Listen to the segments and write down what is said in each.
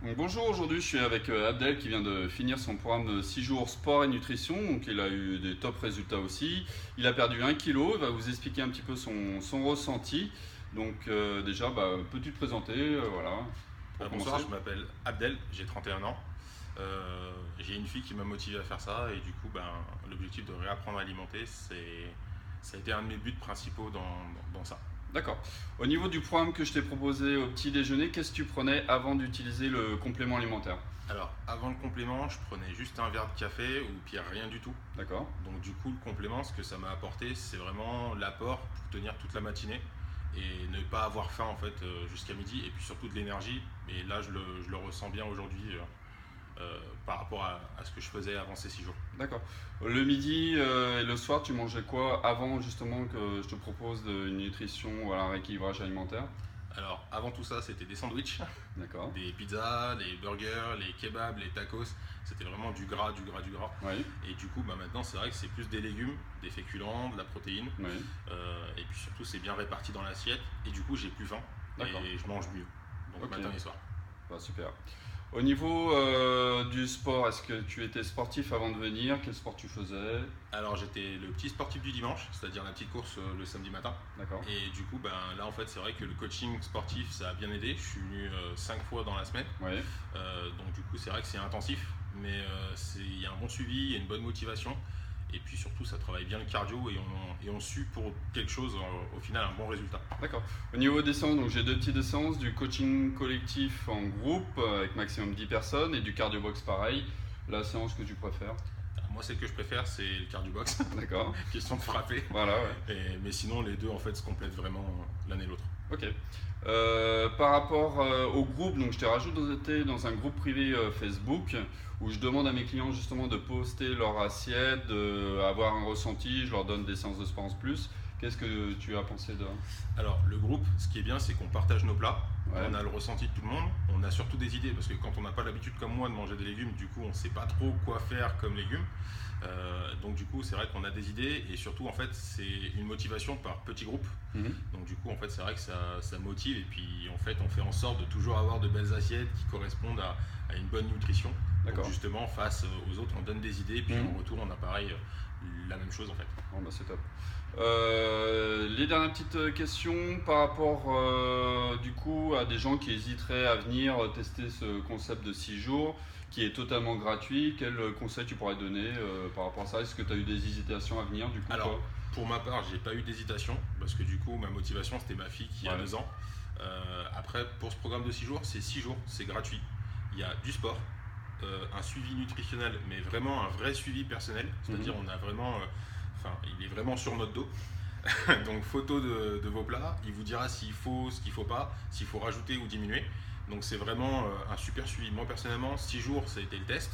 Donc, bonjour, aujourd'hui je suis avec Abdel qui vient de finir son programme de 6 jours sport et nutrition, donc il a eu des top résultats aussi. Il a perdu 1 kg, il va vous expliquer un petit peu son ressenti. Donc déjà, peux-tu te présenter, voilà, pour Bonsoir, commencer? je m'appelle Abdel, j'ai 31 ans. J'ai une fille qui m'a motivé à faire ça et du coup l'objectif de réapprendre à alimenter, ça a été un de mes buts principaux dans ça. D'accord. Au niveau du programme que je t'ai proposé au petit déjeuner, qu'est-ce que tu prenais avant d'utiliser le complément alimentaire? Alors avant le complément, je prenais juste un verre de café ou pire rien du tout. D'accord. Donc du coup le complément, ce que ça m'a apporté, c'est vraiment l'apport pour tenir toute la matinée et ne pas avoir faim en fait jusqu'à midi et puis surtout de l'énergie. Et là je le ressens bien aujourd'hui par rapport à ce que je faisais avant ces 6 jours. D'accord. Le midi et le soir, tu mangeais quoi avant justement que je te propose une nutrition, voilà, un rééquilibrage alimentaire? Alors avant tout ça, c'était des sandwichs, D'accord. des pizzas, les burgers, les kebabs, les tacos. C'était vraiment du gras, du gras, du gras. Oui, Et du coup, maintenant, c'est vrai que c'est plus des légumes, des féculents, de la protéine. oui. Et puis surtout, c'est bien réparti dans l'assiette. Et du coup, j'ai plus faim D'accord. et je mange mieux. Donc Ok. matin et soir. Super. Au niveau du sport, est-ce que tu étais sportif avant de venir? Quel sport tu faisais? Alors j'étais le petit sportif du dimanche, c'est-à-dire la petite course le samedi matin. D'accord. Et du coup, là en fait, c'est vrai que le coaching sportif, ça a bien aidé. Je suis venu 5 fois dans la semaine. Oui. Donc du coup, c'est vrai que c'est intensif, mais il y a un bon suivi, il y a une bonne motivation. Et puis surtout, ça travaille bien le cardio et on sue pour quelque chose, au final, un bon résultat. D'accord. Au niveau des séances, donc j'ai deux types de séances, du coaching collectif en groupe avec maximum 10 personnes et du cardio box pareil. La séance que tu préfères? Alors, moi, celle que je préfère, c'est le cardio box, D'accord. question de frapper. Voilà, ouais. Mais sinon, les deux, en fait, se complètent vraiment l'un et l'autre. Ok. Par rapport au groupe, donc je t'ai rajouté dans un groupe privé Facebook où je demande à mes clients justement de poster leur assiette, d'avoir un ressenti, je leur donne des séances de sport en plus. Qu'est-ce que tu as pensé de... Alors, le groupe, ce qui est bien, c'est qu'on partage nos plats. Ouais. On a le ressenti de tout le monde. On a surtout des idées, parce que quand on n'a pas l'habitude comme moi de manger des légumes, du coup, on ne sait pas trop quoi faire comme légumes. Donc du coup, c'est vrai qu'on a des idées et surtout, en fait, c'est une motivation par petits groupes. Mhm. Donc du coup, en fait, c'est vrai que ça motive et puis en fait, on fait en sorte de toujours avoir de belles assiettes qui correspondent à une bonne nutrition. Donc D'accord. justement, face aux autres, on donne des idées et puis Mhm. en retour, on a pareil la même chose en fait. Bon, c'est top. Les dernières petites questions par rapport du coup à des gens qui hésiteraient à venir tester ce concept de 6 jours qui est totalement gratuit. Quel conseil tu pourrais donner par rapport à ça? Est-ce que tu as eu des hésitations à venir du coup toi? Alors, pour ma part, j'ai pas eu d'hésitation parce que du coup, ma motivation, c'était ma fille qui a Ouais. 2 ans. Après, pour ce programme de 6 jours, c'est 6 jours, c'est gratuit. Il y a du sport, un suivi nutritionnel, mais vraiment un vrai suivi personnel. C'est-à-dire, on a vraiment, il est vraiment sur notre dos. Donc, photo de vos plats, il vous dira s'il faut, ce qu'il faut pas, s'il faut rajouter ou diminuer. Donc, c'est vraiment un super suivi. Moi, personnellement, 6 jours, ça a été le test.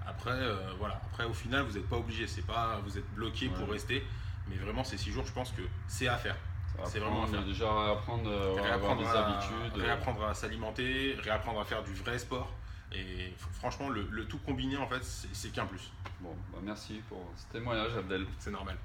Après, voilà. Après, au final, vous n'êtes pas obligé. C'est pas, vous êtes bloqué pour Ouais. rester. Mais vraiment, ces 6 jours, je pense que c'est à faire. Ça va C'est vraiment à apprendre, faire. déjà réapprendre à avoir Réapprendre des habitudes. réapprendre à s'alimenter, réapprendre à faire du vrai sport. Et franchement, le tout combiné, en fait, c'est qu'un plus. Bon, merci pour ce témoignage, Abdel. C'est normal.